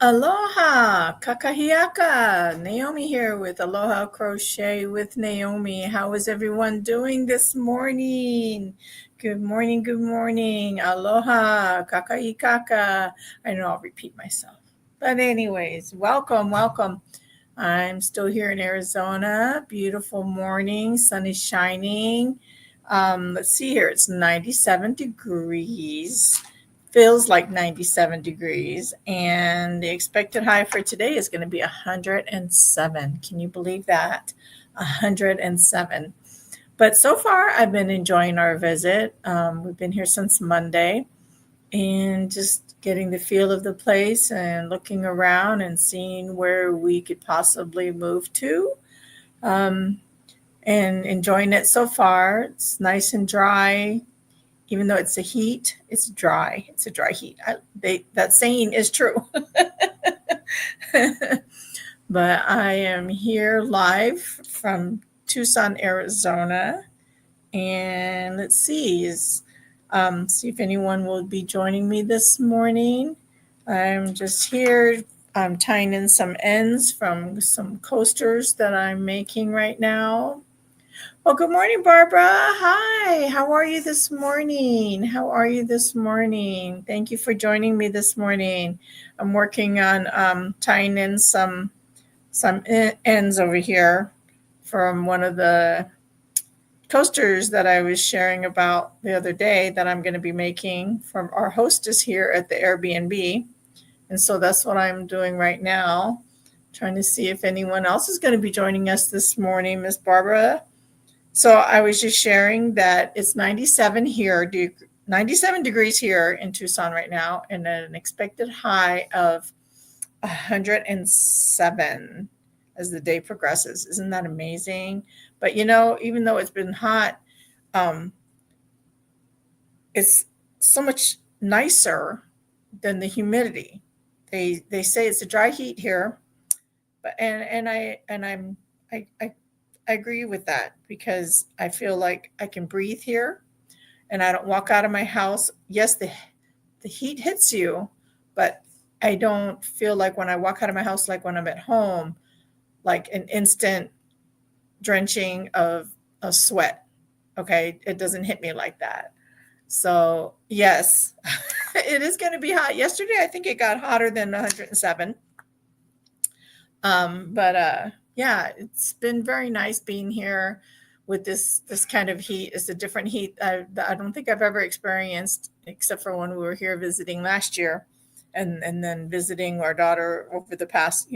Aloha, kakahiaka. Naomi here with Aloha Crochet with Naomi. How is everyone doing this morning? Good morning, good morning. Aloha, kakahikaka. I know I'll repeat myself. But anyways, welcome, welcome. I'm still here in Arizona. Beautiful morning, sun is shining. Let's see here, it's 97 degrees, feels like 97 degrees, and the expected high for today is going to be 107. Can you believe that? 107. But so far, I've been enjoying our visit. We've been here since Monday and just getting the feel of the place and looking around and seeing where we could possibly move to. Um, and enjoying it so far. It's nice and dry. Even though it's a heat, it's dry. It's a dry heat. That saying is true. But I am here live from Tucson, Arizona. And let's see if anyone will be joining me this morning. I'm just here. I'm tying in some ends from some coasters that I'm making right now. Well, good morning, Barbara. Hi, how are you this morning? How are you this morning? Thank you for joining me this morning. I'm working on tying in some ends over here from one of the coasters that I was sharing about the other day that I'm going to be making from our hostess here at the Airbnb. And so that's what I'm doing right now, trying to see if anyone else is going to be joining us this morning, Miss Barbara. So I was just sharing that it's 97 here, 97 degrees here in Tucson right now, and an expected high of 107 as the day progresses. Isn't that amazing? But even though it's been hot, um, it's so much nicer than the humidity. They say it's a dry heat here, but I agree with that because I feel like I can breathe here and I don't walk out of my house. Yes, the heat hits you, but I don't feel like when I walk out of my house, like when I'm at home, like an instant drenching of sweat. Okay. It doesn't hit me like that. So, yes, it is going to be hot. Yesterday, I think it got hotter than 107. But yeah, it's been very nice being here with this kind of heat. It's a different heat I don't think I've ever experienced, except for when we were here visiting last year, and then visiting our daughter over the past,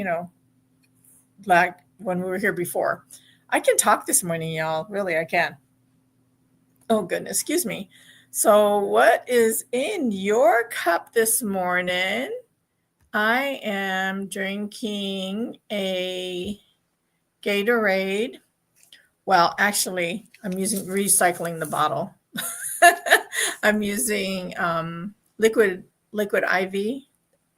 like when we were here before. I can talk this morning, y'all. Really, I can. Oh goodness, excuse me. So, what is in your cup this morning? I am drinking a Gatorade. Well, actually, I'm using recycling the bottle. I'm using liquid IV,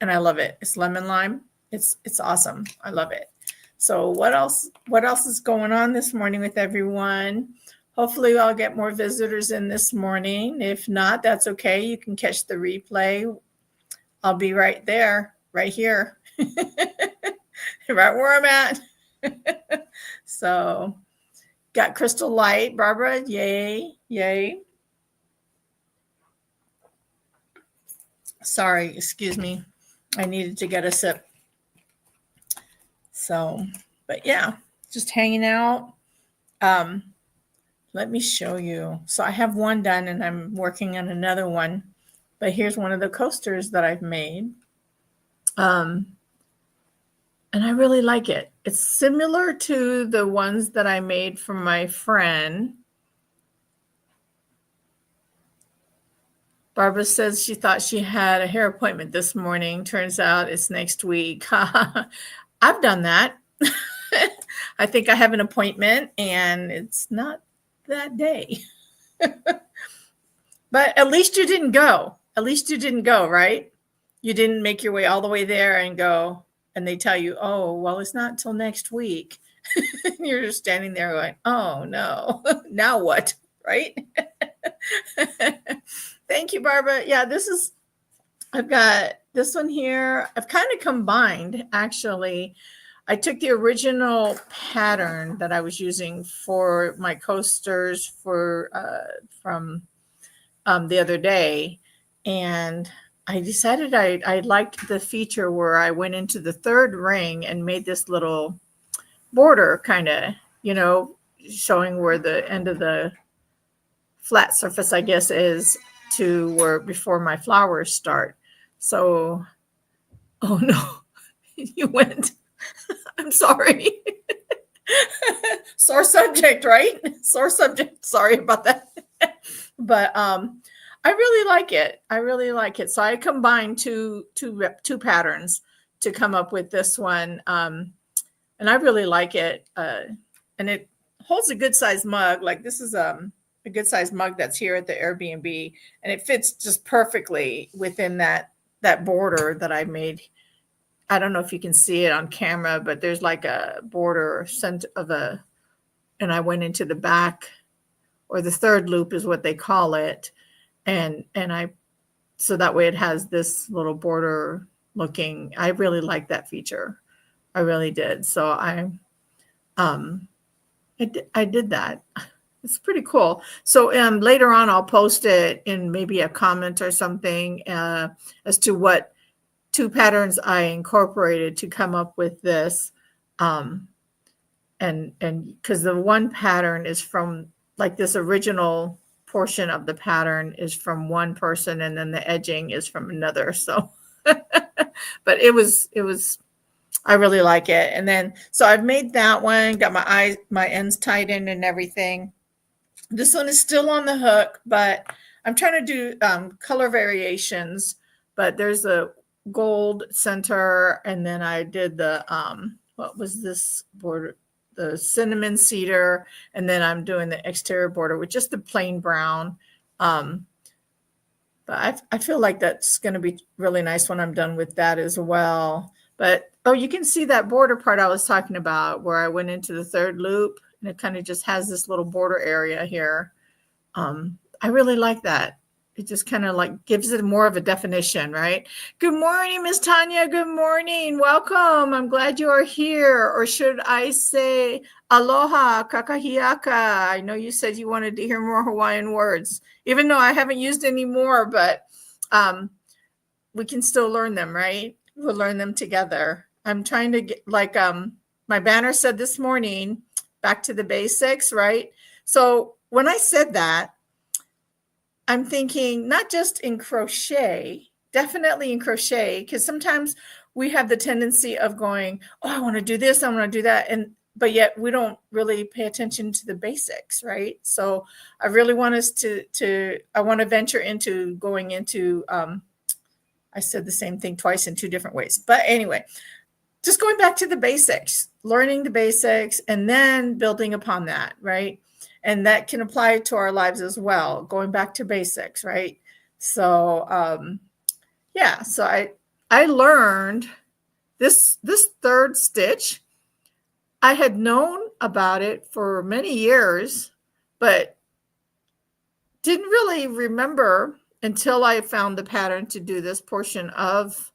and I love it. It's lemon lime. It's awesome. I love it. So what else? What else is going on this morning with everyone? Hopefully, I'll get more visitors in this morning. If not, that's okay. You can catch the replay. I'll be right there, right here, right where I'm at. So, got Crystal Light, Barbara. Yay, yay. Sorry, excuse me. I needed to get a sip. So, but yeah, just hanging out. Um, Let me show you. So I have one done and I'm working on another one. But here's one of the coasters that I've made. Um, and I really like it. It's similar to the ones that I made for my friend. Barbara says she thought she had a hair appointment this morning. Turns out it's next week. I've done that. I think I have an appointment and it's not that day. But at least you didn't go. At least you didn't go, right? You didn't make your way all the way there and go, and they tell you, oh, well, it's not until next week. You're just standing there going, oh, no. Now what? Right? Thank you, Barbara. Yeah, I've got this one here, I've kind of combined actually. I took the original pattern that I was using for my coasters from the other day, and I decided I liked the feature where I went into the third ring and made this little border kind of, showing where the end of the flat surface, I guess, is to where before my flowers start. So, oh no, you went. I'm sorry. Sore subject, right? Sore subject. Sorry about that. But I really like it. I really like it. So I combined two patterns to come up with this one. And I really like it. And it holds a good sized mug. Like this is a good sized mug that's here at the Airbnb, and it fits just perfectly within that border that I made. I don't know if you can see it on camera, but there's like a border and I went into the back, or the third loop is what they call it. And so that way it has this little border looking. I really like that feature. I really did. So I did that. It's pretty cool. So later on, I'll post it in maybe a comment or something as to what two patterns I incorporated to come up with this. And because the one pattern is from, like, this original portion of the pattern is from one person, and then the edging is from another. So, but it was, I really like it. And then, so I've made that one, got my ends tied in and everything. This one is still on the hook, but I'm trying to do color variations, but there's a gold center. And then I did the, what was this border? The cinnamon cedar. And then I'm doing the exterior border with just the plain brown. But I feel like that's going to be really nice when I'm done with that as well. But, oh, you can see that border part I was talking about where I went into the third loop, and it kind of just has this little border area here. I really like that. It just kind of like gives it more of a definition, right? Good morning, Miss Tanya. Good morning. Welcome. I'm glad you are here. Or should I say aloha, kakahiaka? I know you said you wanted to hear more Hawaiian words, even though I haven't used any more, but we can still learn them, right? We'll learn them together. I'm trying to get, like my banner said this morning, back to the basics, right? So when I said that, I'm thinking not just in crochet, definitely in crochet, because sometimes we have the tendency of going, oh, I want to do this, I want to do that. But yet we don't really pay attention to the basics, right? So I really want us I want to venture into going into, I said the same thing twice in two different ways. But anyway, just going back to the basics, learning the basics, and then building upon that, right? And that can apply to our lives as well, going back to basics, right? So, yeah, so I learned this third stitch. I had known about it for many years, but didn't really remember until I found the pattern to do this portion of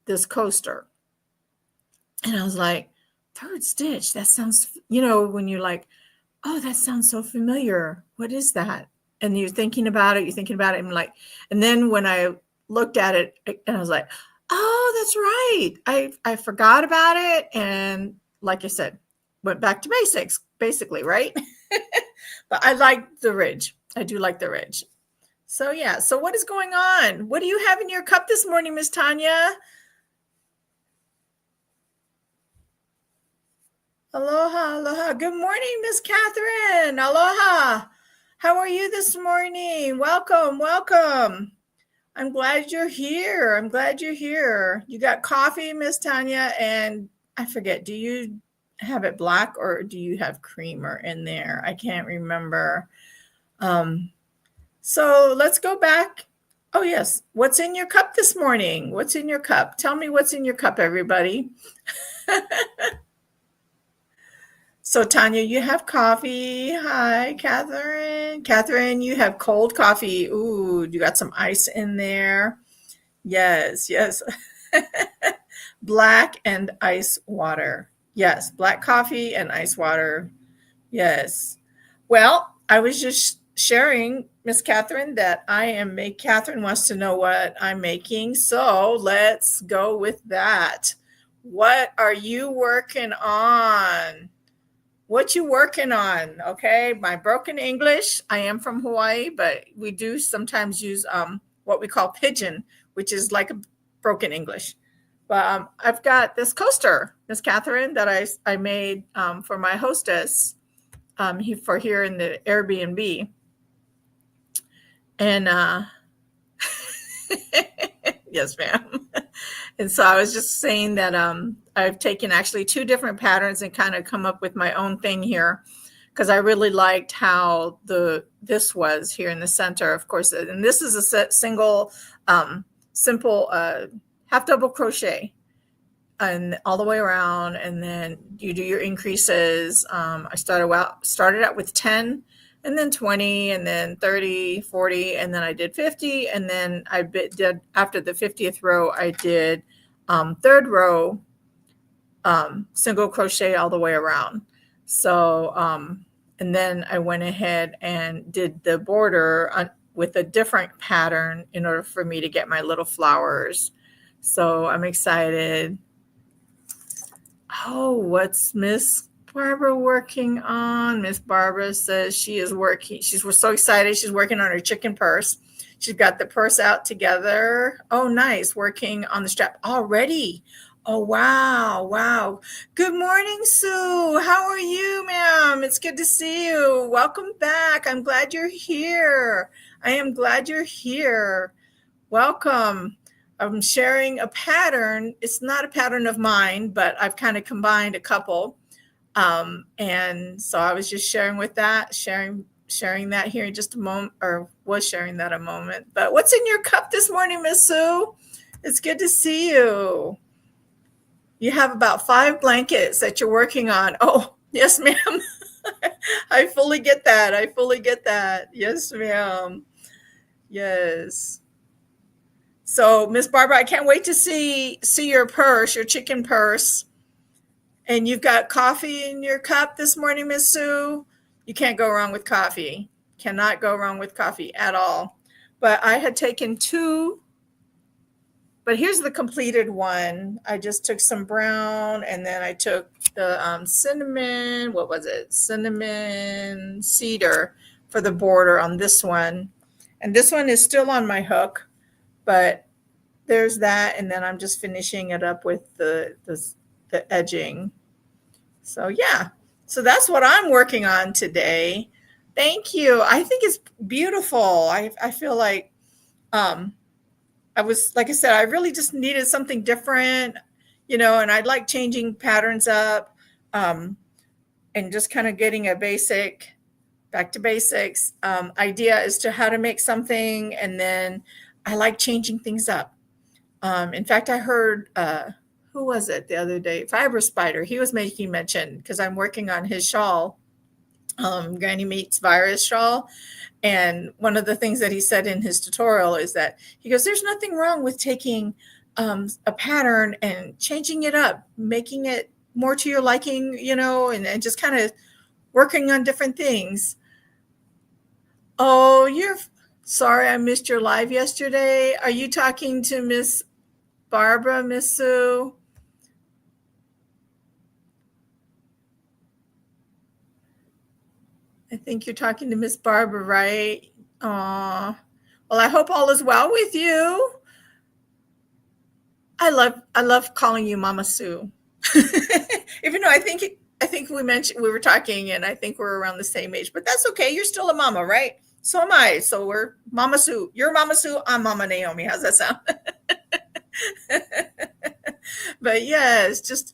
this coaster. And I was like, third stitch, that sounds, when you're like, oh, that sounds so familiar. What is that? And you're thinking about it, and like, and then when I looked at it, and I was like, oh, that's right. I forgot about it. And like I said, went back to basics, basically, right? But I like the ridge. I do like the ridge. So yeah, so what is going on? What do you have in your cup this morning, Miss Tanya? Aloha, aloha. Good morning, Miss Catherine. Aloha. How are you this morning? Welcome, welcome. I'm glad you're here. I'm glad you're here. You got coffee, Miss Tanya, and I forget, do you have it black or do you have creamer in there? I can't remember. So let's go back. Oh, yes. What's in your cup this morning? What's in your cup? Tell me what's in your cup, everybody. So, Tanya, you have coffee. Hi, Catherine. Catherine, you have cold coffee. Ooh, you got some ice in there. Yes, yes. Black and ice water. Yes, black coffee and ice water. Yes. Well, I was just sharing, Miss Catherine, that Catherine wants to know what I'm making. So let's go with that. What are you working on? What you working on? Okay, my broken English. I am from Hawaii, but we do sometimes use what we call pidgin, which is like a broken English. But I've got this coaster, Miss Catherine, that I made for my hostess for here in the Airbnb, and yes, ma'am. And so I was just saying that I've taken actually two different patterns and kind of come up with my own thing here because I really liked how this was here in the center, of course. And this is a single, simple half double crochet and all the way around, and then you do your increases. I started out with 10, and then 20, and then 30, 40, and then I did 50, and then did after the 50th row I did third row single crochet all the way around. So and then I went ahead and did the border with a different pattern in order for me to get my little flowers. So I'm excited. Oh, what's Miss Barbara working on? Miss Barbara says she is working. We're so excited. She's working on her chicken purse. She's got the purse out together. Oh, nice. Working on the strap already. Oh, wow. Wow. Good morning, Sue. How are you, ma'am? It's good to see you. Welcome back. I'm glad you're here. I am glad you're here. Welcome. I'm sharing a pattern. It's not a pattern of mine, but I've kind of combined a couple. And so I was just sharing that here in just a moment, or was sharing that a moment. But what's in your cup this morning, Miss Sue? It's good to see you. You have about 5 blankets that you're working on. Oh, yes, ma'am. I fully get that. Yes, ma'am. Yes. So, Miss Barbara, I can't wait to see your purse, your chicken purse. And you've got coffee in your cup this morning, Miss Sue. You can't go wrong with coffee. Cannot go wrong with coffee at all. But I had taken 2, but here's the completed one. I just took some brown, and then I took the cinnamon, what was it? Cinnamon cedar for the border on this one. And this one is still on my hook, but there's that. And then I'm just finishing it up with the edging. So yeah, so that's what I'm working on today. Thank you. I think it's beautiful. I feel like I was, like I said, I really just needed something different, and I'd like changing patterns up, and just kind of getting a back to basics idea as to how to make something. And then I like changing things up. In fact, I heard, who was it the other day? Fiber Spider. He was making mention because I'm working on his shawl, Granny Meets Virus shawl. And one of the things that he said in his tutorial is that he goes, there's nothing wrong with taking a pattern and changing it up, making it more to your liking, and just kind of working on different things. Oh, you're sorry I missed your live yesterday. Are you talking to Miss Barbara, Miss Sue? I think you're talking to Miss Barbara, right? Well, I hope all is well with you. I love calling you Mama Sue. Even though I think we were talking, and I think we're around the same age, but that's okay. You're still a mama, right? So am I. So we're Mama Sue. You're Mama Sue. I'm Mama Naomi. How's that sound? But yes, just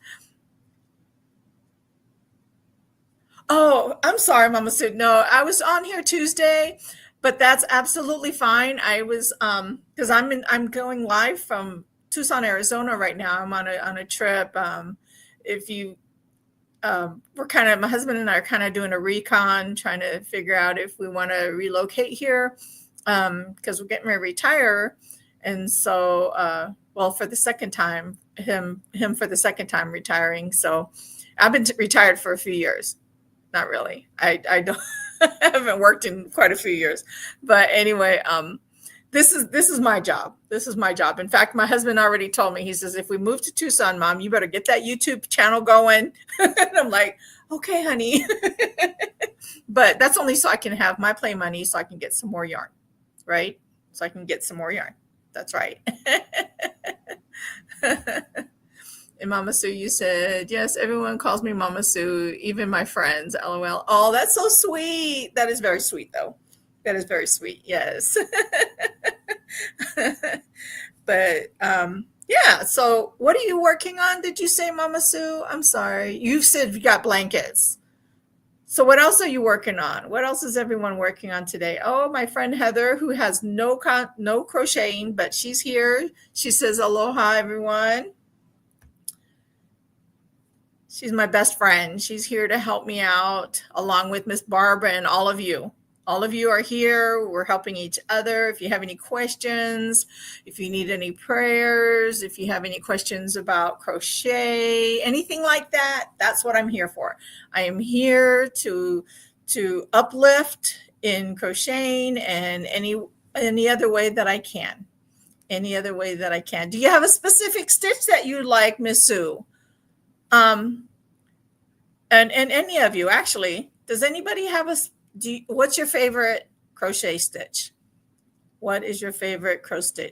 oh, I'm sorry, Mama Sue. No, I was on here Tuesday, but that's absolutely fine. I was because I'm going live from Tucson, Arizona right now. I'm on a trip. If you my husband and I are kind of doing a recon, trying to figure out if we want to relocate here because we're getting ready to retire. And so, well, for the second time, him for the second time retiring. So I've been retired for a few years. Not really. I don't I haven't worked in quite a few years. But anyway, this is my job. This is my job. In fact, my husband already told me, he says, if we move to Tucson, Mom, you better get that YouTube channel going. And I'm like, okay, honey. But that's only so I can have my play money so I can get some more yarn, right? So I can get some more yarn. That's right. And Mama Sue, you said, yes, everyone calls me Mama Sue, even my friends. LOL. Oh, that's so sweet. That is very sweet, though. That is very sweet. Yes. But yeah. So, what are you working on? Did you say, Mama Sue? I'm sorry. You said you got blankets. So, what else are you working on? What else is everyone working on today? Oh, my friend Heather, who has no crocheting, but she's here. She says, aloha, everyone. She's my best friend. She's here to help me out, along with Miss Barbara and all of you. All of you are here. We're helping each other. If you have any questions, if you need any prayers, if you have any questions about crochet, anything like that, that's what I'm here for. I am here to uplift in crocheting and any other way that I can. Any other way that I can. Do you have a specific stitch that you like, Miss Sue? And any of you, actually, does anybody have what's your favorite crochet stitch? What is your favorite crochet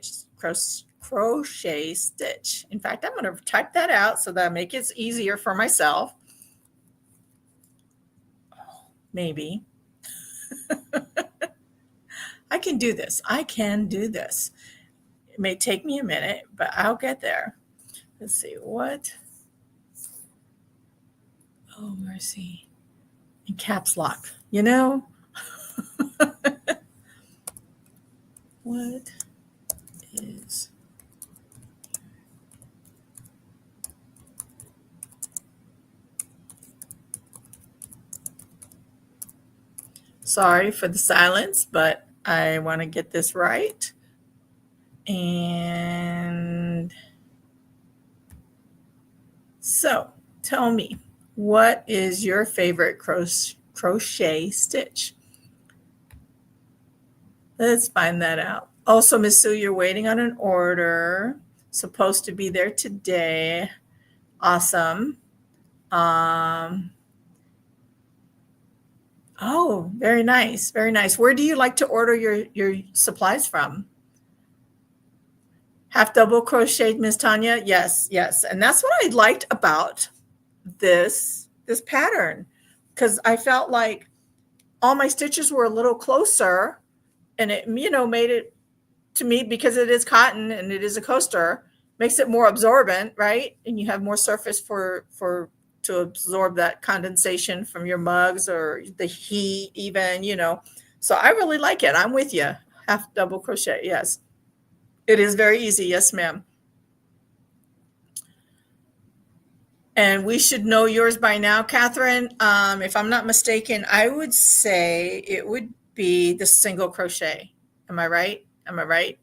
stitch? In fact, I'm going to type that out so that I make it easier for myself. Maybe. I can do this. I can do this. It may take me a minute, but I'll get there. Let's see. What? Oh, mercy. In caps lock. You know? What is... Sorry for the silence, but I want to get this right. And so, tell me, what is your favorite crochet stitch? Let's find that out. Also, Miss Sue, you're waiting on an order. Supposed to be there today. Awesome. Oh, very nice. Very nice. Where do you like to order your supplies from? Half double crocheted, Miss Tanya? Yes, yes. And that's what I liked about this pattern, because I felt like all my stitches were a little closer, and it, made it, to me, because it is cotton and it is a coaster, makes it more absorbent, right? And you have more surface to absorb that condensation from your mugs or the heat even, So I really like it. I'm with you. Half double crochet. Yes. It is very easy. Yes, ma'am. And we should know yours by now, Catherine. If I'm not mistaken, I would say it would be the single crochet. Am I right? Am I right?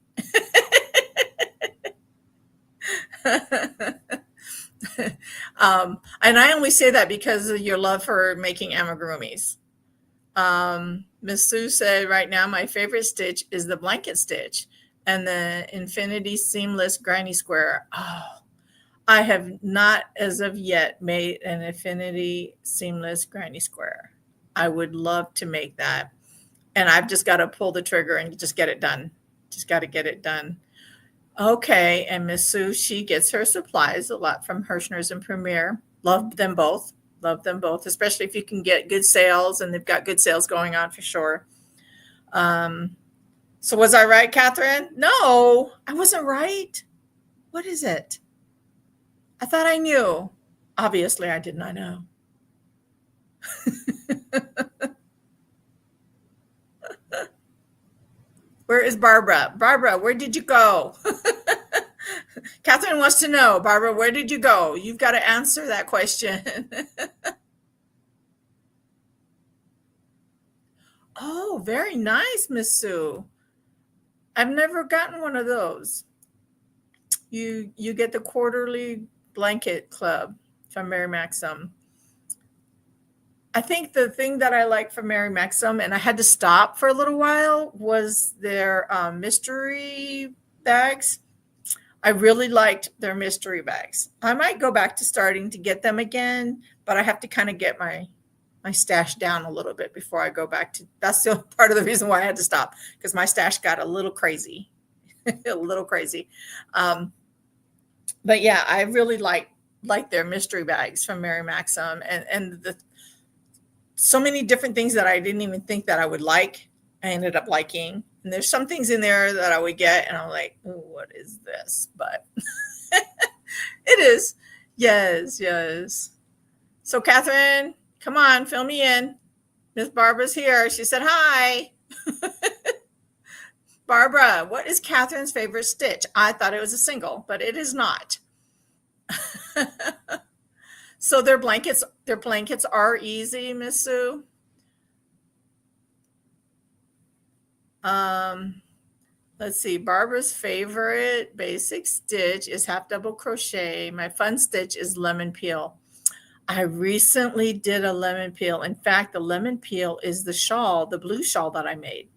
And I only say that because of your love for making amigurumis. Miss Sue said, right now, my favorite stitch is the blanket stitch and the infinity seamless granny square. Oh, I have not as of yet made an infinity seamless granny square. I would love to make that. And I've just got to pull the trigger and just get it done. Just got to get it done. Okay. And Miss Sue, she gets her supplies a lot from Hirschner's and Premier. Love them both. Love them both, especially if you can get good sales, and they've got good sales going on for sure. So was I right, Catherine? No, I wasn't right. What is it? I thought I knew. Obviously, I did not know. Where is Barbara? Barbara, where did you go? Catherine wants to know, Barbara, where did you go? You've got to answer that question. Oh, very nice, Miss Sue. I've never gotten one of those. You get the quarterly blanket club from Mary Maxim. I think the thing that I like from Mary Maxim, and I had to stop for a little while, was their mystery bags. I really liked their mystery bags. I might go back to starting to get them again, but I have to kind of get my stash down a little bit before I go back to. That's the part of the reason why I had to stop, because my stash got a little crazy, a little crazy. But yeah, I really like their mystery bags from Mary Maxim, and the so many different things that I didn't even think that I would like, I ended up liking. And there's some things in there that I would get, and I'm like, "Ooh, what is this?" But it is. Yes, yes. So, Catherine, come on, fill me in. Miss Barbara's here. She said hi. Barbara, what is Catherine's favorite stitch? I thought it was a single, but it is not. So their blankets are easy, Miss Sue. Um, let's see. Barbara's favorite basic stitch is half double crochet. My fun stitch is lemon peel. I recently did a lemon peel. In fact, the lemon peel is the shawl, the blue shawl that I made,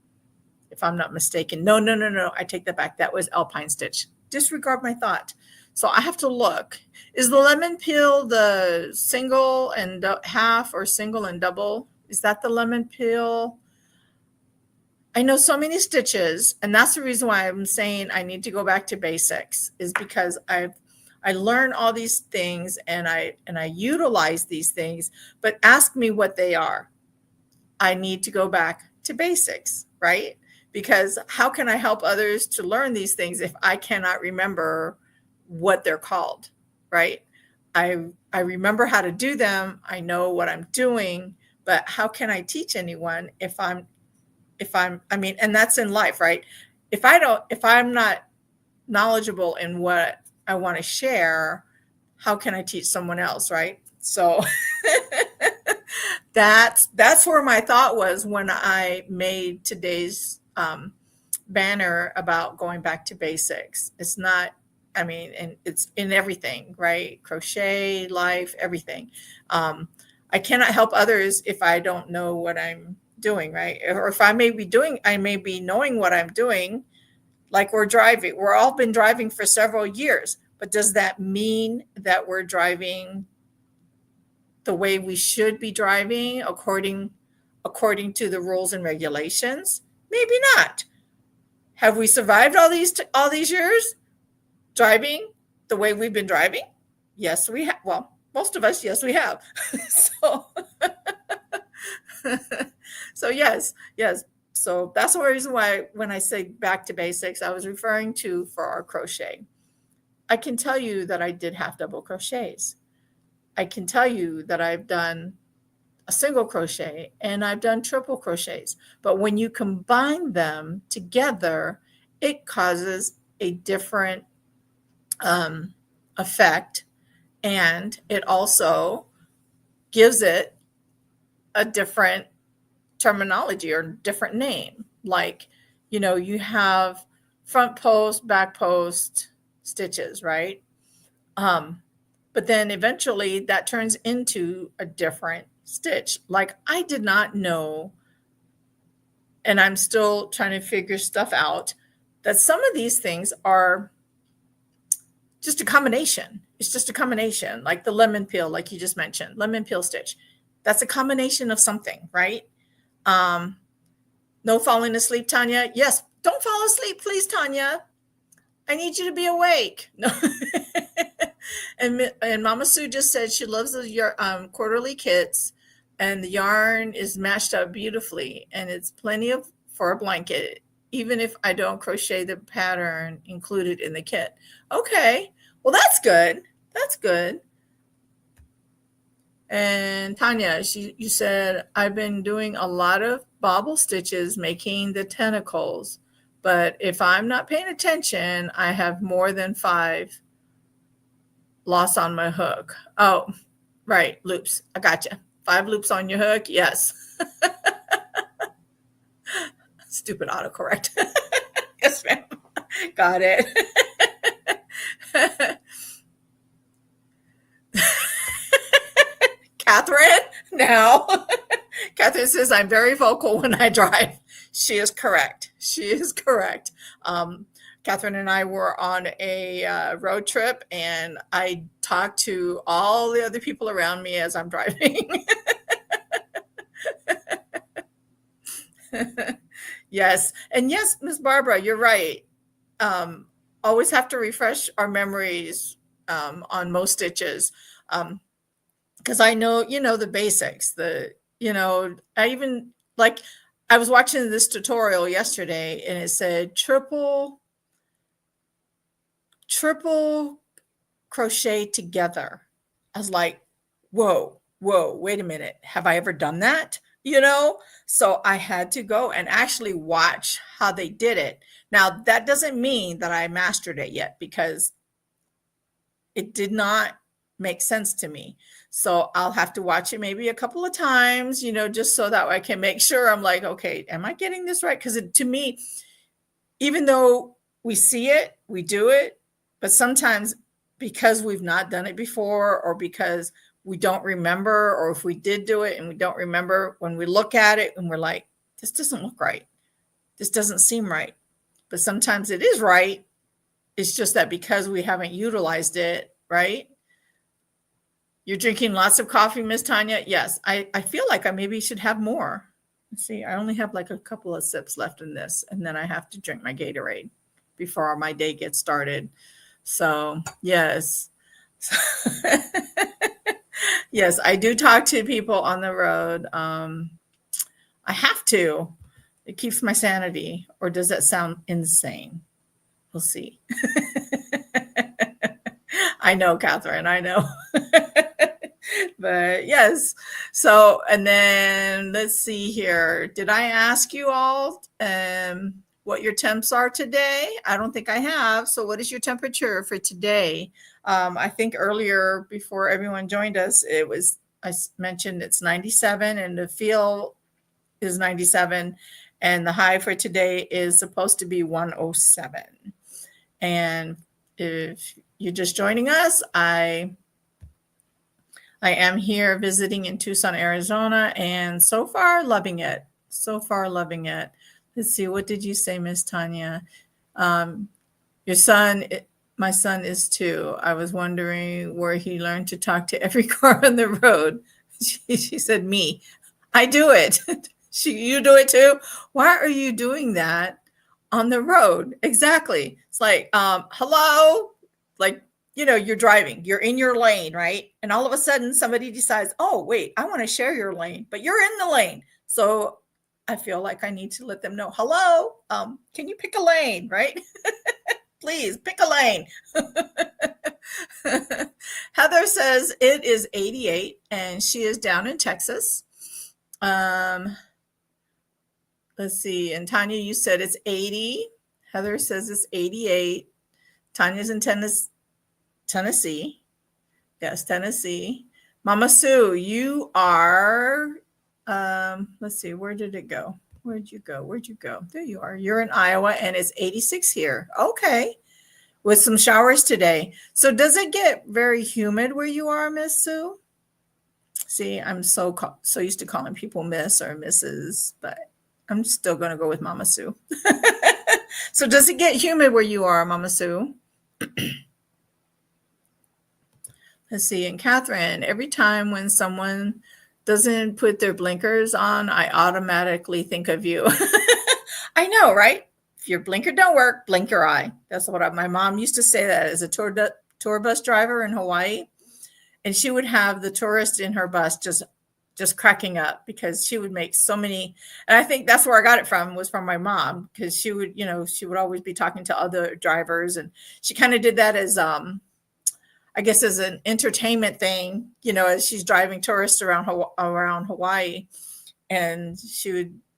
if I'm not mistaken. No, no, no, no. I take that back. That was alpine stitch. Disregard my thought. So I have to look. Is the lemon peel the single and half, or single and double? Is that the lemon peel? I know so many stitches, and that's the reason why I'm saying I need to go back to basics, is because I learn all these things, and I utilize these things, but ask me what they are. I need to go back to basics, right? Because how can I help others to learn these things if I cannot remember what they're called, right? I remember how to do them. I know what I'm doing, but how can I teach anyone I mean, and that's in life, right? If I'm not knowledgeable in what I want to share, how can I teach someone else, right? So that's where my thought was when I made today's banner about going back to basics. It's not, I mean, and it's in everything, right? Crochet, life, everything. I cannot help others if I don't know what I'm doing, right? Or if I may be knowing what I'm doing, like we're driving. We're all been driving for several years, but does that mean that we're driving the way we should be driving according to the rules and regulations? Maybe not. Have we survived all these years driving the way we've been driving? Yes, we have. Well, most of us, yes, we have. So, so yes, yes. So that's the reason why when I say back to basics, I was referring to for our crochet. I can tell you that I did half double crochets. I can tell you that I've done a single crochet and I've done triple crochets. But when you combine them together, it causes a different effect, and it also gives it a different terminology or different name. Like, you have front post, back post stitches, right? But then eventually that turns into a different stitch. Like, I did not know, and I'm still trying to figure stuff out, that some of these things are just a combination. It's just a combination, like the lemon peel, like you just mentioned, lemon peel stitch. That's a combination of something, right? No falling asleep, Tanya. Yes, don't fall asleep, please, Tanya. I need you to be awake. No. and Mama Sue just said she loves the quarterly kits, and the yarn is matched up beautifully, and it's plenty of for a blanket, even if I don't crochet the pattern included in the kit. Okay, well, that's good. That's good. And Tanya, you said, I've been doing a lot of bobble stitches making the tentacles, but if I'm not paying attention, I have more than 5 lost on my hook. Oh, right, loops. I gotcha. 5 loops on your hook. Yes. Stupid autocorrect. Yes, ma'am. Got it. Catherine, now. Catherine says, I'm very vocal when I drive. She is correct. She is correct. Um, Catherine and I were on a road trip, and I talked to all the other people around me as I'm driving. Yes. And yes, Miss Barbara, you're right. Um, Always have to refresh our memories on most stitches. Because I know, the basics, I even like, I was watching this tutorial yesterday and it said triple crochet together. I was like, whoa, wait a minute. Have I ever done that? So I had to go and actually watch how they did it. Now, that doesn't mean that I mastered it yet, because it did not make sense to me. So I'll have to watch it maybe a couple of times, just so that I can make sure I'm like, okay, am I getting this right? Because to me, even though we see it, we do it, but sometimes because we've not done it before, or because we don't remember, or if we did do it and we don't remember, when we look at it and we're like, this doesn't look right. This doesn't seem right. But sometimes it is right. It's just that because we haven't utilized it, right? You're drinking lots of coffee, Miss Tanya? Yes. I feel like I maybe should have more. Let's see, I only have like a couple of sips left in this, and then I have to drink my Gatorade before my day gets started. So, yes. Yes, I do talk to people on the road. I have to. It keeps my sanity. Or does that sound insane? We'll see. I know, Catherine, I know. But yes. So, and then let's see here. Did I ask you all what your temps are today? I don't think I have. So what is your temperature for today? I think earlier, before everyone joined us, I mentioned it's 97 and the feel is 97, and the high for today is supposed to be 107. And if you're just joining us, I am here visiting in Tucson, Arizona, and so far loving it. So far loving it. Let's see, what did you say, Miss Tanya? Your son, my son is 2. I was wondering where he learned to talk to every car on the road. She said, me. I do it. You do it too? Why are you doing that on the road? Exactly. It's like, hello? Like, you're driving, you're in your lane, right? And all of a sudden somebody decides, oh, wait, I want to share your lane, but you're in the lane. So I feel like I need to let them know, hello, can you pick a lane, right? Please pick a lane. Heather says it is 88 and she is down in Texas. Let's see. And Tanya, you said it's 80. Heather says it's 88. Tanya's in Tennessee. Yes, Tennessee. Mama Sue, you are, let's see, where did it go? Where'd you go? There you are. You're in Iowa and it's 86 here. Okay. With some showers today. So does it get very humid where you are, Miss Sue? See, I'm so used to calling people Miss or Mrs., but I'm still going to go with Mama Sue. So does it get humid where you are, Mama Sue? Let's see. And Catherine, every time when someone doesn't put their blinkers on, I automatically think of you. I know, right? If your blinker don't work, blink your eye. That's what my mom used to say that as a tour bus driver in Hawaii. And she would have the tourists in her bus just cracking up because she would make so many. And I think that's where I got it from, was from my mom, because she would always be talking to other drivers. And she kind of did that as, I guess, as an entertainment thing, as she's driving tourists around Hawaii. And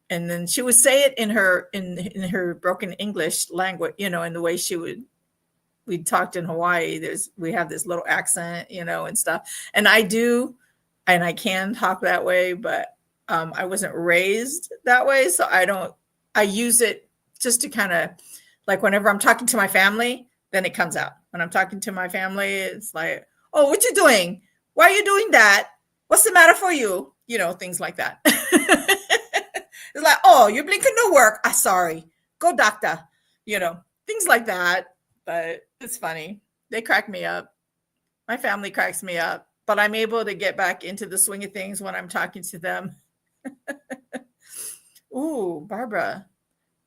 then she would say it in her broken English language, in the way we talked in Hawaii. We have this little accent, and stuff. And I can talk that way, but I wasn't raised that way. So I use it just to kind of Like whenever I'm talking to my family, then it comes out. When I'm talking to my family, it's like, oh, what you doing? Why are you doing that? What's the matter for you? You know, things like that. It's like, oh, you're blinking no work. Ah, sorry. Go doctor. You know, things like that. But it's funny. They crack me up. My family cracks me up. But I'm able to get back into the swing of things when I'm talking to them. Ooh, Barbara,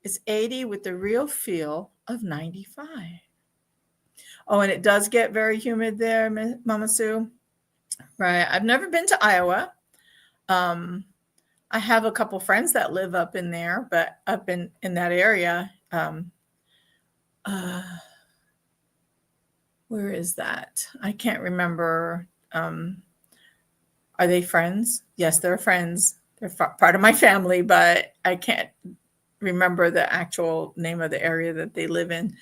it's 80 with the real feel of 95. Oh, and it does get very humid there, Mama Sue. Right. I've never been to Iowa. Um, I have a couple friends that live up in there, but up in that area. Uh, where is that? I can't remember. Are they friends? Yes, they're friends. They're part of my family, but I can't remember the actual name of the area that they live in.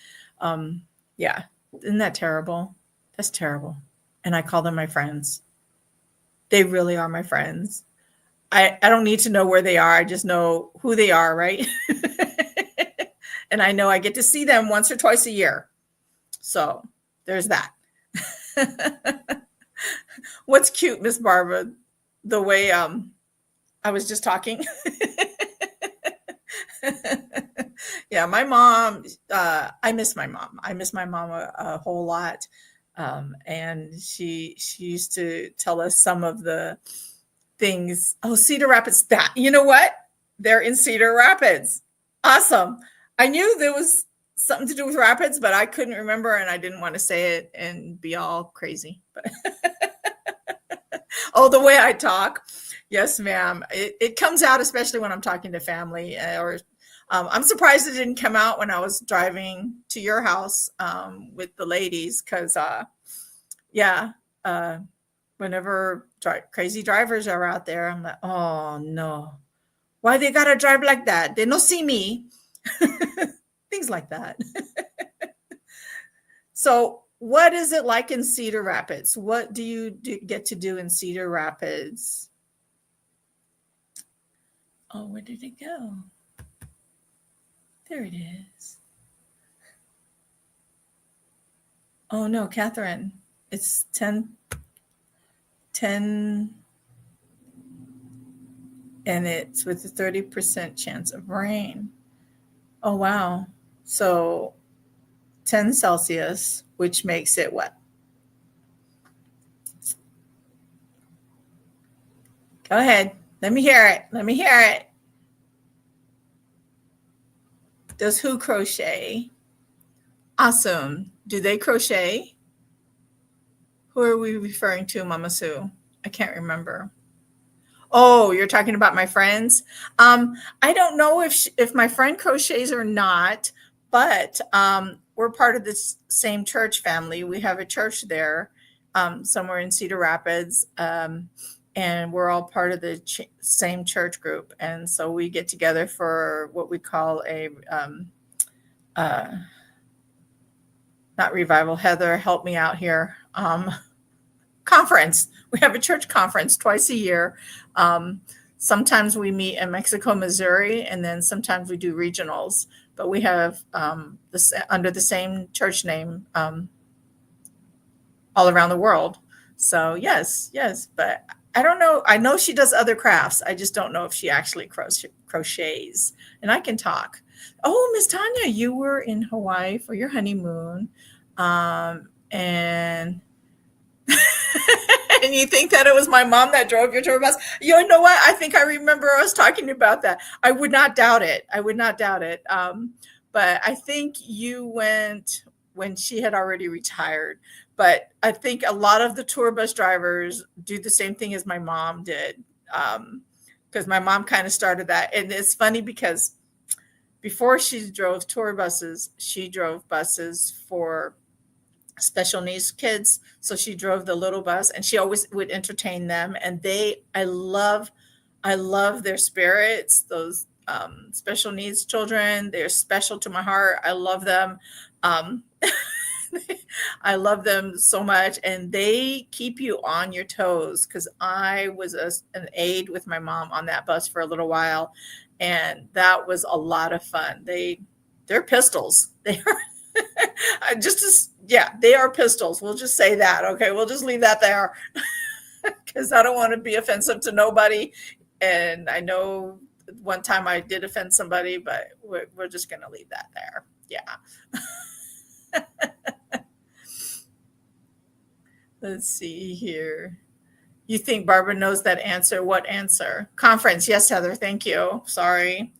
Yeah, isn't that terrible? That's terrible. And I call them my friends. They really are my friends. I don't need to know where they are. I just know who they are, right? And I know I get to see them once or twice a year. So there's that. What's cute, Miss Barbara? The way I was just talking. Yeah, my mom, I miss my mom. I miss my mom a whole lot. And she used to tell us some of the things. Oh, Cedar Rapids, that, you know what? They're in Cedar Rapids. Awesome. I knew there was something to do with rapids, but I couldn't remember and I didn't want to say it and be all crazy. But oh, the way I talk. Yes, ma'am. It comes out, especially when I'm talking to family. Or I'm surprised it didn't come out when I was driving to your house with the ladies, because, yeah, whenever crazy drivers are out there, I'm like, oh no, why they gotta drive like that? They don't see me. Things like that. So, what is it like in Cedar Rapids? What do you get to do in Cedar Rapids? Oh, where did it go? There it is. Oh no, Catherine. It's 10, and it's with a 30% chance of rain. Oh wow. So 10 Celsius, which makes it what? Go ahead. Let me hear it. Let me hear it. Does who crochet? Awesome. Do they crochet? Who are we referring to, Mama Sue? I can't remember. Oh, you're talking about my friends. I don't know if my friend crochets or not, but we're part of this same church family. We have a church there, somewhere in Cedar Rapids, and we're all part of the same church group. And so we get together for what we call a not revival. Heather, help me out here. Conference. We have a church conference twice a year. Sometimes we meet in Mexico, Missouri, and then sometimes we do regionals. But we have this under the same church name all around the world. So yes, yes. But I don't know. I know she does other crafts. I just don't know if she actually crochets. And I can talk. Oh, Miss Tanya, you were in Hawaii for your honeymoon, and and you think that it was my mom that drove your tour bus? You know what? I think I remember us talking about that. I would not doubt it. I would not doubt it. But I think you went when she had already retired. But I think a lot of the tour bus drivers do the same thing as my mom did. Because my mom kind of started that. And it's funny because before she drove tour buses, she drove buses for special needs kids. So she drove the little bus and she always would entertain them. And I love their spirits, those special needs children. They're special to my heart. I love them. I love them so much. And they keep you on your toes, because I was an aide with my mom on that bus for a little while. And that was a lot of fun. They're pistols. They are they are pistols. We'll just say that. Okay, we'll just leave that there because I don't want to be offensive to nobody. And I know one time I did offend somebody, but we're just going to leave that there. Yeah. Let's see here. You think Barbara knows that answer? What answer? Conference. Yes, Heather. Thank you. Sorry.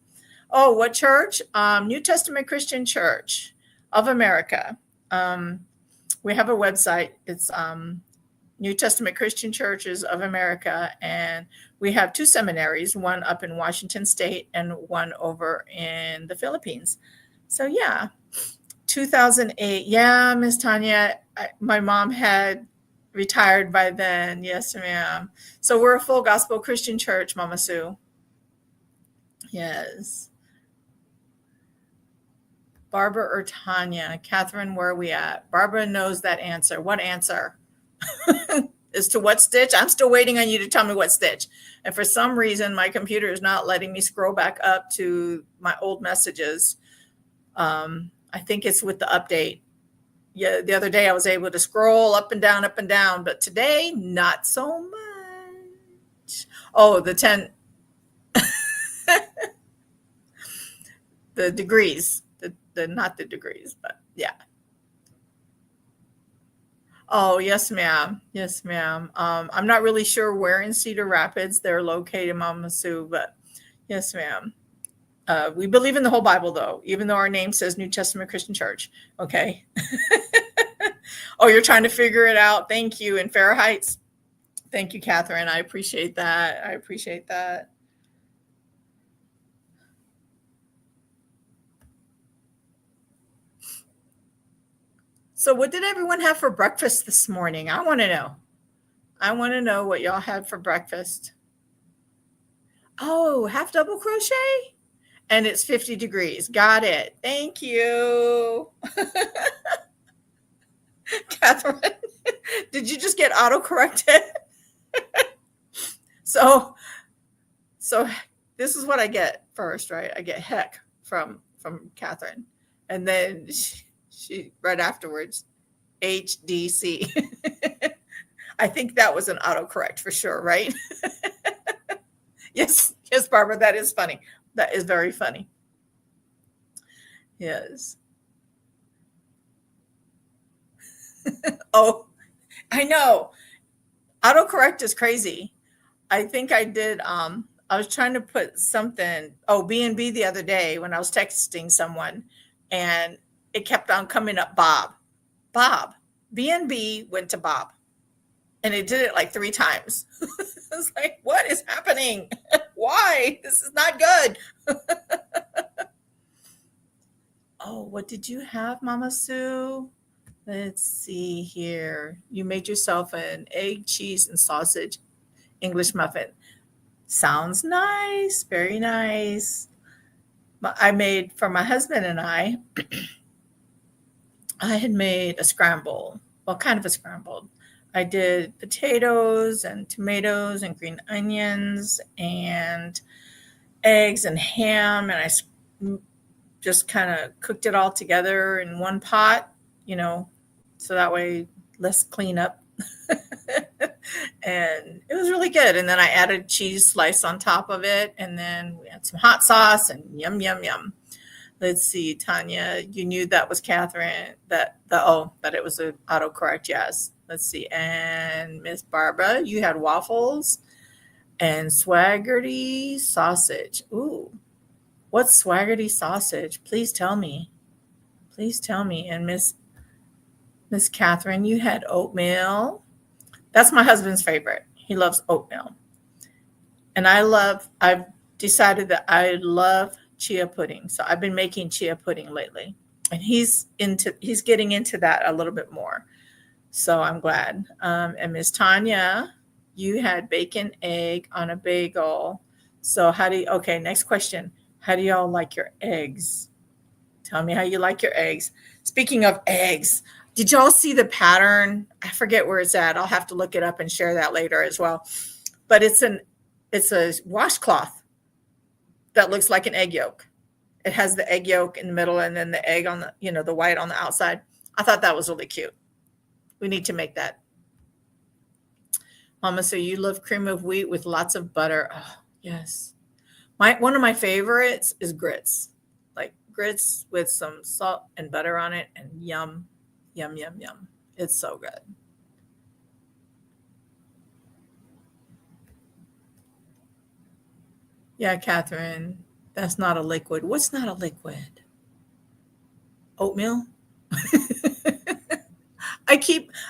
Oh, what church? New Testament Christian Church of America. We have a website. It's New Testament Christian Churches of America. And we have 2 seminaries, one up in Washington State and one over in the Philippines. So yeah, 2008. Yeah, Miss Tanya, my mom had retired by then. Yes, ma'am. So we're a full gospel Christian church, Mama Sue. Yes. Barbara or Tanya? Catherine, where are we at? Barbara knows that answer. What answer? As to what stitch? I'm still waiting on you to tell me what stitch. And for some reason, my computer is not letting me scroll back up to my old messages. I think it's with the update. Yeah, the other day I was able to scroll up and down, but today, not so much. Oh, the 10, the degrees, the not the degrees, but yeah. Oh, yes, ma'am. Yes, ma'am. I'm not really sure where in Cedar Rapids they're located, Mama Sue, but yes, ma'am. We believe in the whole Bible, though, even though our name says New Testament Christian Church. Okay. Oh, you're trying to figure it out. Thank you. In Fair Heights. Thank you, Catherine. I appreciate that. I appreciate that. So what did everyone have for breakfast this morning? I want to know. I want to know what y'all had for breakfast. Oh, half double crochet? And it's 50 degrees. Got it. Thank you. Catherine, did you just get auto-corrected? So this is what I get first, right? I get heck from Catherine. And then she right afterwards, HDC. I think that was an autocorrect for sure, right? Yes, Barbara, that is funny. That is very funny. Yes. Oh, I know. Autocorrect is crazy. I think I did. I was trying to put something. Oh, B&B the other day when I was texting someone, and it kept on coming up. Bob. B&B went to Bob, and it did it like 3 times. I was like, "What is happening? Why? This is not good." Oh, what did you have, Mama Sue? Let's see here. You made yourself an egg, cheese, and sausage English muffin. Sounds nice. Very nice. I made for my husband and I had made a scramble. Well, kind of a scrambled. I did potatoes and tomatoes and green onions and eggs and ham. And I just kind of cooked it all together in one pot, so that way less cleanup. And it was really good. And then I added cheese slice on top of it. And then we had some hot sauce and yum, yum, yum. Let's see, Tanya, you knew that was Catherine, that it was an autocorrect. Yes. Let's see. And Miss Barbara, you had waffles and swaggerty sausage. Ooh, what's swaggerty sausage? Please tell me. Please tell me. And Miss Catherine, you had oatmeal. That's my husband's favorite. He loves oatmeal. And I've decided that I love chia pudding. So I've been making chia pudding lately. And he's getting into that a little bit more. So I'm glad. And Miss Tanya, you had bacon, egg on a bagel. So okay, next question. How do y'all like your eggs? Tell me how you like your eggs. Speaking of eggs, did y'all see the pattern? I forget where it's at. I'll have to look it up and share that later as well. But it's a washcloth that looks like an egg yolk. it has the egg yolk in the middle and then the egg on the, the white on the outside. I thought that was really cute. We need to make that. Mama, so you love cream of wheat with lots of butter. Oh, yes. One of my favorites is grits. Like grits with some salt and butter on it, and yum, yum, yum, yum. It's so good. Yeah, Catherine, that's not a liquid. What's not a liquid? Oatmeal?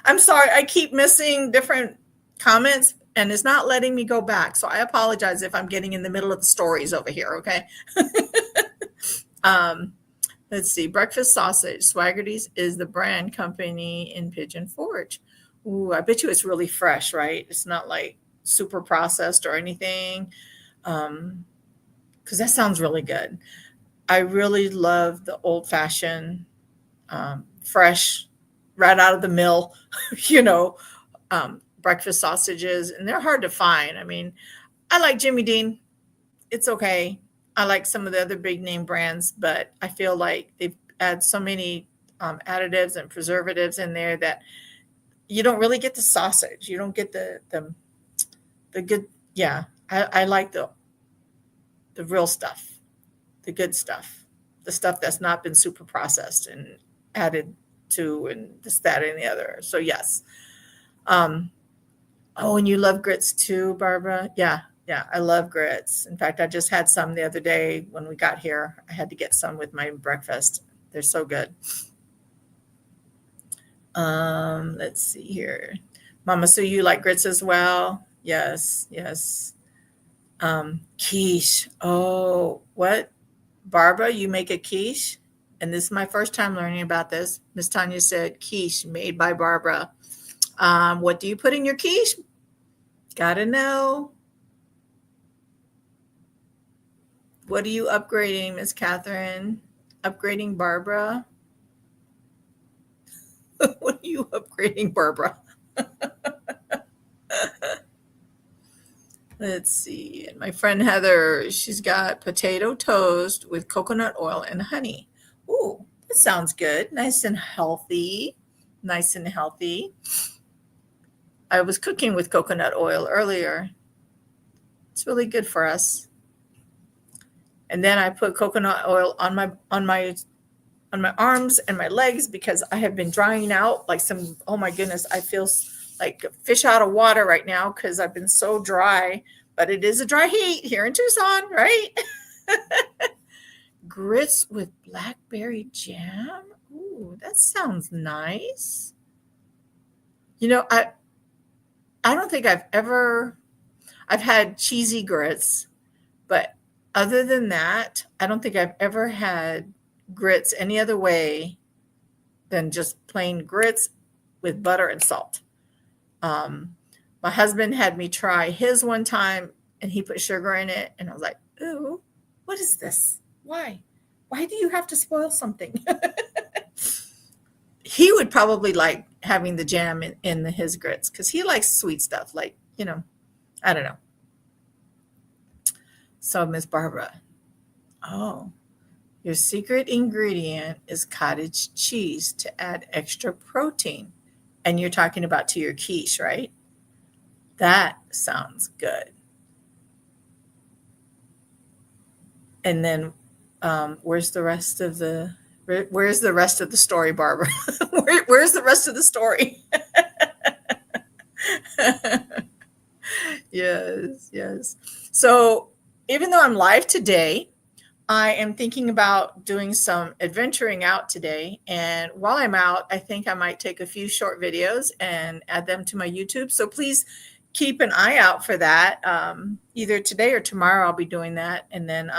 I'm sorry, I keep missing different comments and it's not letting me go back. So I apologize if I'm getting in the middle of the stories over here, okay? Let's see. Breakfast sausage. Swaggerty's is the brand company in Pigeon Forge. Ooh, I bet you it's really fresh, right? It's not like super processed or anything. Because that sounds really good. I really love the old fashioned, fresh, right out of the mill, you know, breakfast sausages, and they're hard to find. I mean, I like Jimmy Dean. It's okay. I like some of the other big name brands, but I feel like they've added so many additives and preservatives in there that you don't really get the sausage. You don't get the good. Yeah, I like the real stuff, the good stuff, the stuff that's not been super processed and added to and this, that, and the other. So yes. Oh, and you love grits too, Barbara? Yeah, yeah, I love grits. In fact, I just had some the other day when we got here. I had to get some with my breakfast. They're so good. Let's see here. Mama, so you like grits as well? Yes, yes. Quiche. Oh, what? Barbara, you make a quiche? And this is my first time learning about this. Miss Tanya said quiche made by Barbara. What do you put in your quiche? Gotta know. What are you upgrading, Miss Catherine? Upgrading Barbara? What are you upgrading, Barbara? Let's see. And my friend Heather, she's got potato toast with coconut oil and honey. Ooh, that sounds good. Nice and healthy. Nice and healthy. I was cooking with coconut oil earlier. It's really good for us. And then I put coconut oil on my arms and my legs because I have been drying out like some, oh my goodness, I feel like a fish out of water right now because I've been so dry, but it is a dry heat here in Tucson, right? Grits with blackberry jam. Ooh, that sounds nice. You know, I don't think I've had cheesy grits, but other than that, I don't think I've ever had grits any other way than just plain grits with butter and salt. My husband had me try his one time and he put sugar in it. And I was like, ooh, what is this? Why? Why do you have to spoil something? He would probably like having the jam in his grits because he likes sweet stuff. Like, I don't know. So, Miss Barbara, oh, your secret ingredient is cottage cheese to add extra protein. And you're talking about to your quiche, right? That sounds good. And then where's the rest of the story, Barbara? Where's the rest of the story? Yes, yes. So even though I'm live today, I am thinking about doing some adventuring out today. And while I'm out, I think I might take a few short videos and add them to my YouTube. So please keep an eye out for that. Either today or tomorrow, I'll be doing that. And then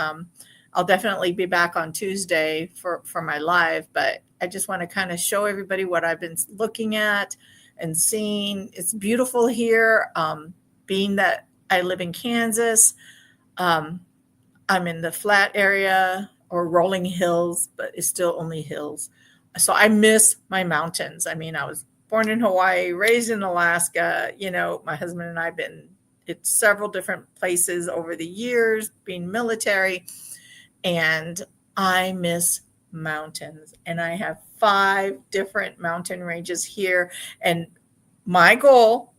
I'll definitely be back on Tuesday for my live. But I just want to kind of show everybody what I've been looking at and seeing. It's beautiful here. Being that I live in Kansas, I'm in the flat area or rolling hills, but it's still only hills. So I miss my mountains. I mean, I was born in Hawaii, raised in Alaska. My husband and I have been at several different places over the years, being military. And I miss mountains, and I have 5 different mountain ranges here. And my goal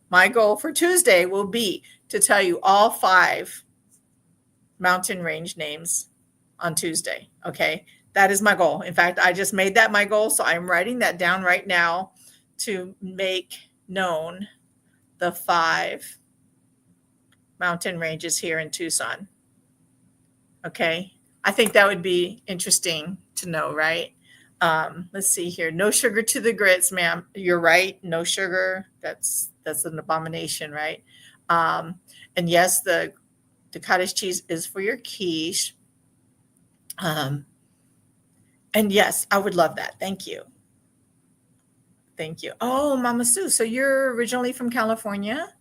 for Tuesday will be to tell you all 5 mountain range names on Tuesday. Okay. That is my goal. In fact, I just made that my goal. So I'm writing that down right now to make known the 5 mountain ranges here in Tucson. Okay. I think that would be interesting to know, right? Let's see here. No sugar to the grits, ma'am. You're right. No sugar. That's an abomination, right? And yes, the cottage cheese is for your quiche. And yes, I would love that. Thank you. Thank you. Oh, Mama Sue. So you're originally from California?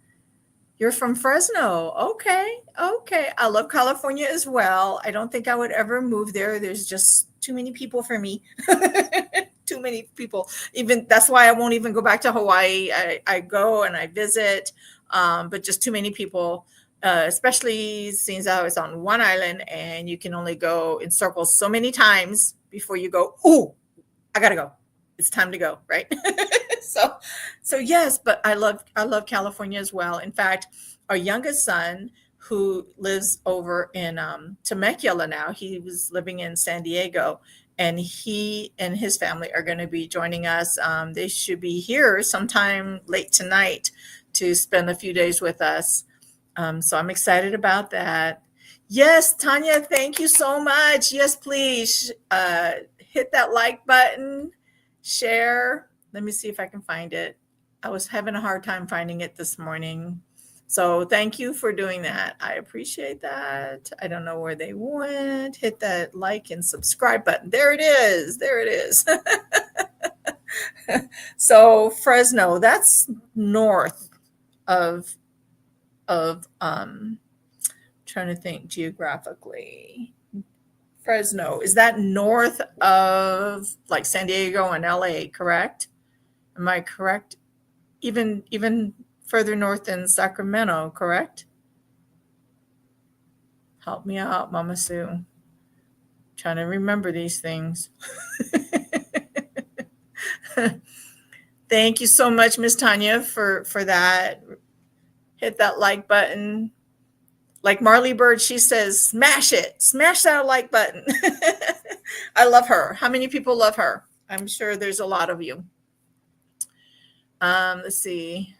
You're from Fresno. Okay. Okay. I love California as well. I don't think I would ever move there. There's just too many people for me. Too many people. Even that's why I won't even go back to Hawaii. I go and I visit, but just too many people, especially since I was on one island and you can only go in circles so many times before you go, ooh, I gotta go. It's time to go, right? So yes, but I love California as well. In fact, our youngest son, who lives over in Temecula now, he was living in San Diego, and he and his family are going to be joining us. They should be here sometime late tonight to spend a few days with us. So I'm excited about that. Yes, Tanya, thank you so much. Yes, please hit that like button, share. Let me see if I can find it. I was having a hard time finding it this morning. So thank you for doing that. I appreciate that. I don't know where they went. Hit that like and subscribe button. There it is. There it is. So Fresno, that's north of trying to think geographically. Fresno, is that north of like San Diego and LA, correct? Am I correct? Even further north than Sacramento, correct? Help me out, Mama Sue. Trying to remember these things. Thank you so much, Miss Tanya, for that. Hit that like button. Like Marley Bird, she says, smash it, smash that like button. I love her. How many people love her? I'm sure there's a lot of you. Let's see.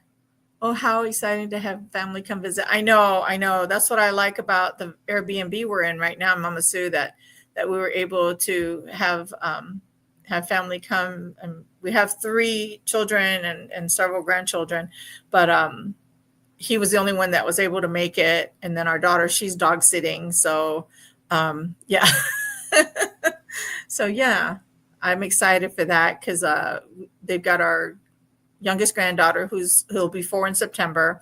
Oh, how exciting to have family come visit. I know. That's what I like about the Airbnb we're in right now, Mama Sue, that we were able to have family come. And we have 3 children and several grandchildren, but he was the only one that was able to make it. And then our daughter, she's dog sitting. So yeah. So yeah, I'm excited for that because they've got our youngest granddaughter who'll be 4 in September.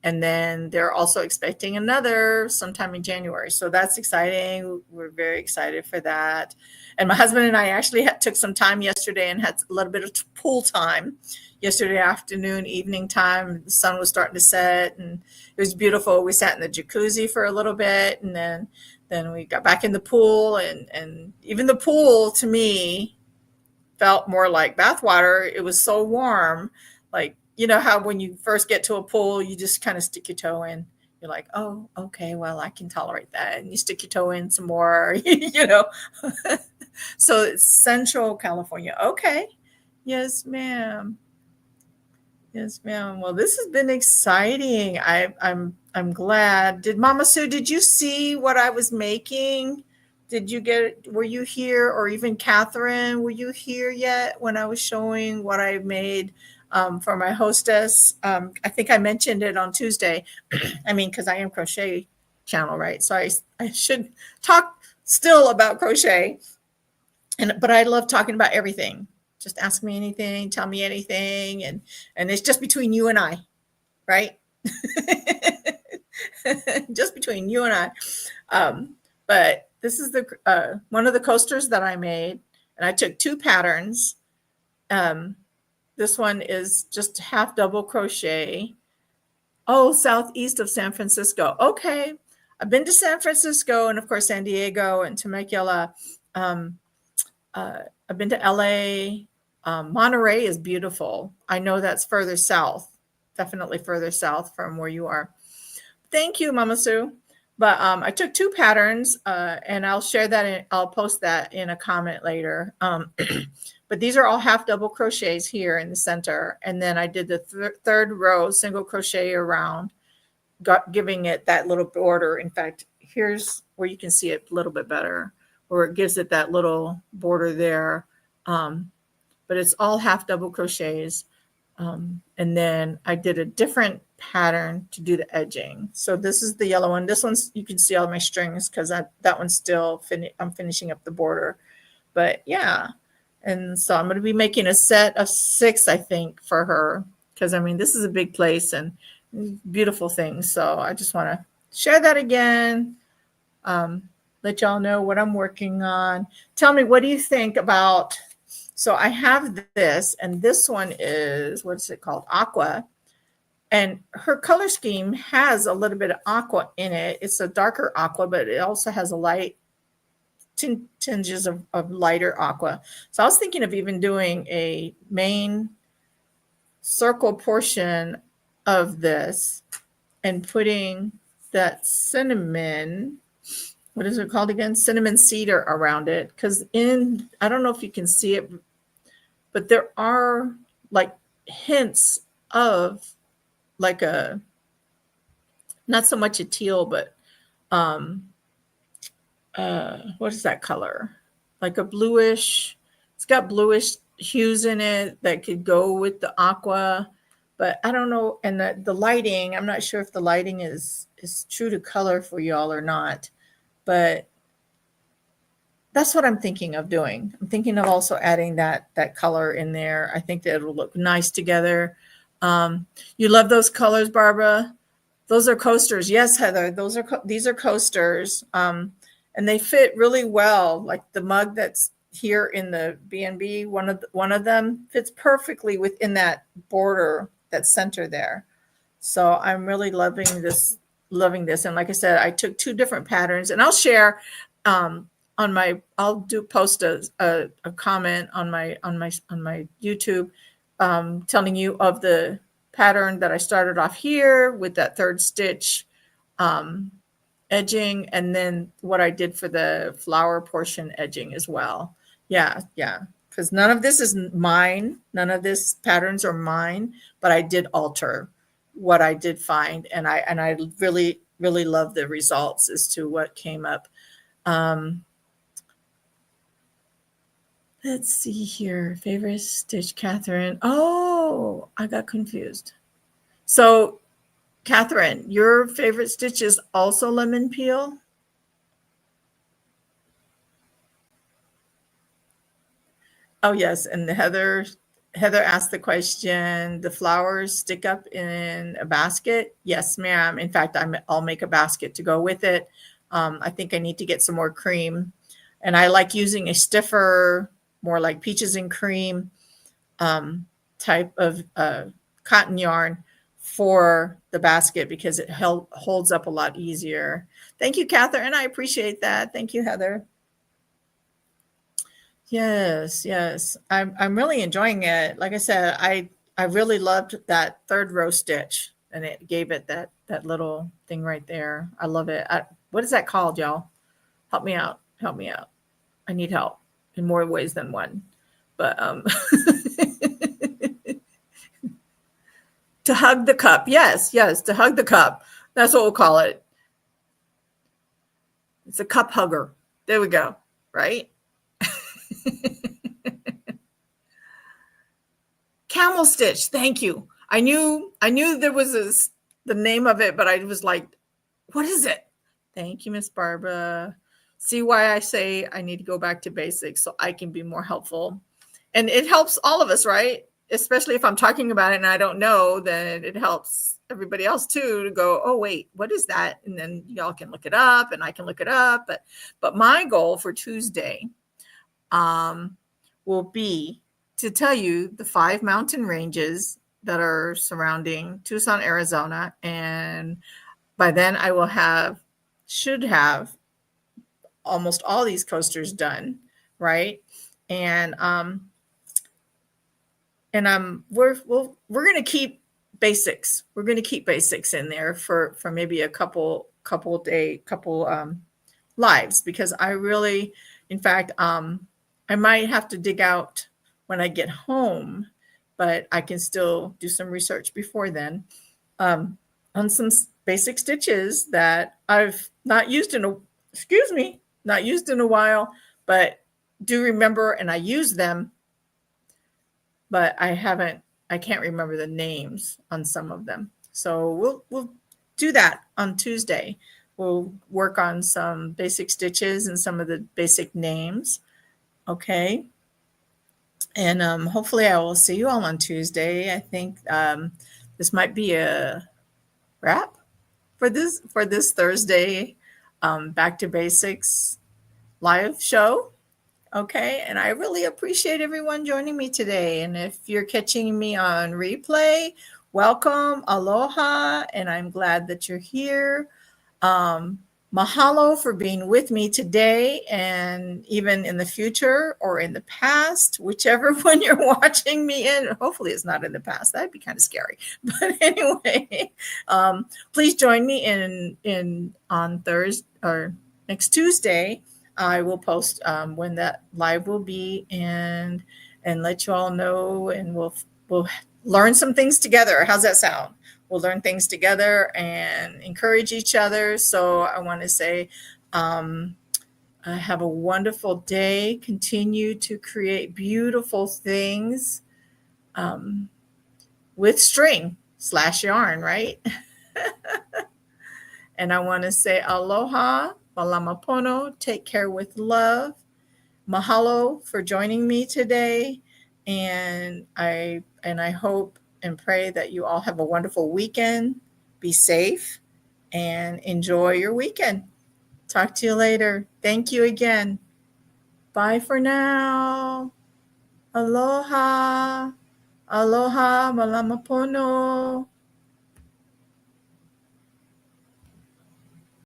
And then they're also expecting another sometime in January. So that's exciting. We're very excited for that. And my husband and I actually took some time yesterday and had a little bit of pool time yesterday afternoon, evening time. The sun was starting to set and it was beautiful. We sat in the jacuzzi for a little bit and then we got back in the pool and even the pool to me felt more like bath water. It was so warm. Like, you know how when you first get to a pool, you just kind of stick your toe in. You're like, oh, okay, well, I can tolerate that. And you stick your toe in some more, you know. So it's Central California. Okay. Yes, ma'am. Yes, ma'am. Well, this has been exciting. I'm glad. Mama Sue, did you see what I was making? Were you here, or even Catherine, were you here yet when I was showing what I made for my hostess? I think I mentioned it on Tuesday. I mean, because I am crochet channel, right? So I should talk still about crochet. But I love talking about everything. Just ask me anything, tell me anything, and it's just between you and I, right? Just between you and I. But this is the one of the coasters that I made, and I took 2 patterns. This one is just half double crochet. Oh, southeast of San Francisco. Okay. I've been to San Francisco and of course San Diego and Temecula. I've been to LA. Monterey is beautiful. I know that's further south, definitely further south from where you are. Thank you, Mama Sue. But I took two patterns, and I'll share that. I'll post that in a comment later. But these are all half double crochets here in the center, and then I did the third row single crochet around, giving it that little border. In fact, here's where you can see it a little bit better, where it gives it that little border there. But it's all half double crochets. And then I did a different pattern to do the edging. So this is the yellow one. This one's, you can see all my strings because that one's still, I'm finishing up the border. But yeah. And so I'm going to be making a set of 6, I think, for her. Because, I mean, this is a big place and beautiful things. So I just want to share that again. Let y'all know what I'm working on. Tell me, what do you think about... So I have this, and this one is, what's it called? Aqua. And her color scheme has a little bit of aqua in it. It's a darker aqua, but it also has a light tinges of lighter aqua. So I was thinking of even doing a main circle portion of this and putting that cinnamon, what is it called again? Cinnamon cedar around it. Because I don't know if you can see it, but there are like hints of like a, not so much a teal, but what is that color? Like a bluish, it's got bluish hues in it that could go with the aqua, but I don't know. And the lighting, I'm not sure if the lighting is true to color for y'all or not, but that's what I'm thinking of doing. I'm thinking of also adding that color in there. I think that it'll look nice together. You love those colors, Barbara? Those are coasters. Yes, Heather, these are coasters. And they fit really well. Like the mug that's here in the B&B, one of them fits perfectly within that border, that center there. So I'm really loving this. And like I said, I took 2 different patterns, and I'll share I'll post a comment on my YouTube telling you of the pattern that I started off here with that 3rd stitch edging, and then what I did for the flower portion edging as well. Yeah. Because none of this is mine. None of this patterns are mine, but I did alter what I did find, and I really, really love the results as to what came up. Let's see here. Favorite stitch, Catherine. Oh, I got confused. So, Catherine, your favorite stitch is also lemon peel? Oh, yes. And Heather asked the question, the flowers stick up in a basket? Yes, ma'am. In fact, I'll make a basket to go with it. I think I need to get some more cream. And I like using a stiffer, more like peaches and cream type of cotton yarn for the basket because it holds up a lot easier. Thank you, Catherine. I appreciate that. Thank you, Heather. Yes. I'm really enjoying it. Like I said, I really loved that 3rd row stitch, and it gave it that little thing right there. I love it. What is that called, y'all? Help me out. I need help in more ways than one. But to hug the cup. Yes, to hug the cup. That's what we'll call it. It's a cup hugger. There we go. Right? Camel stitch. Thank you. I knew there was the name of it, but I was like, what is it? Thank you, Miss Barbara. See why I say I need to go back to basics so I can be more helpful. And it helps all of us, right? Especially if I'm talking about it and I don't know, then it helps everybody else too to go, oh, wait, what is that? And then y'all can look it up and I can look it up. But my goal for Tuesday will be to tell you the 5 mountain ranges that are surrounding Tucson, Arizona. And by then I will should have almost all these coasters done. right? And we're going to keep basics. We're going to keep basics in there for maybe a couple lives, because I really, in fact, I might have to dig out when I get home, but I can still do some research before then, on some basic stitches that I've not used in a while, but do remember, and I use them, but I can't remember the names on some of them. So we'll do that on Tuesday. We'll work on some basic stitches and some of the basic names. Okay. And hopefully I will see you all on Tuesday. I think this might be a wrap for this Thursday Back to Basics live show. Okay, and I really appreciate everyone joining me today. And if you're catching me on replay, welcome, aloha, and I'm glad that you're here. Mahalo for being with me today, and even in the future or in the past, whichever one you're watching me in. Hopefully it's not in the past. That'd be kind of scary. But anyway, please join me in on Thursday or next Tuesday. I will post when that live will be, and let you all know, and we'll learn some things together. How's that sound? We'll learn things together and encourage each other. So I want to say, have a wonderful day. Continue to create beautiful things with string/yarn, right? And I want to say aloha, malama pono, take care with love. Mahalo for joining me today. And I hope and pray that you all have a wonderful weekend. Be safe and enjoy your weekend. Talk to you later. Thank you again. Bye for now. Aloha. Aloha, malama pono.